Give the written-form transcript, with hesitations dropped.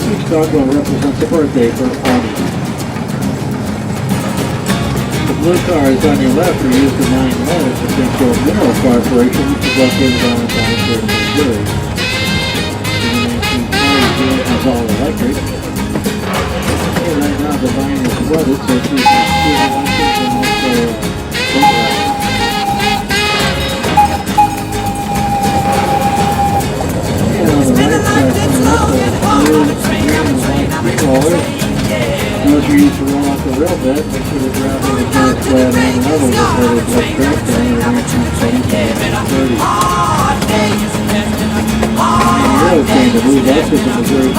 Each dogwell represents a birthday for a party. The blue cars on your left are used to mine lead at the Springfield Mineral Corporation, which is located on Donaldsburg, Missouri. In the 1940s, it was all electric. And right now the mine is flooded, so it's using steel electric and also pulverized. And on the right side, those are used to roll out the railbed, make sure the gravel is not flat on level before they get cracked down in the 1920s and 30s. And the other thing, the blue buses in Missouri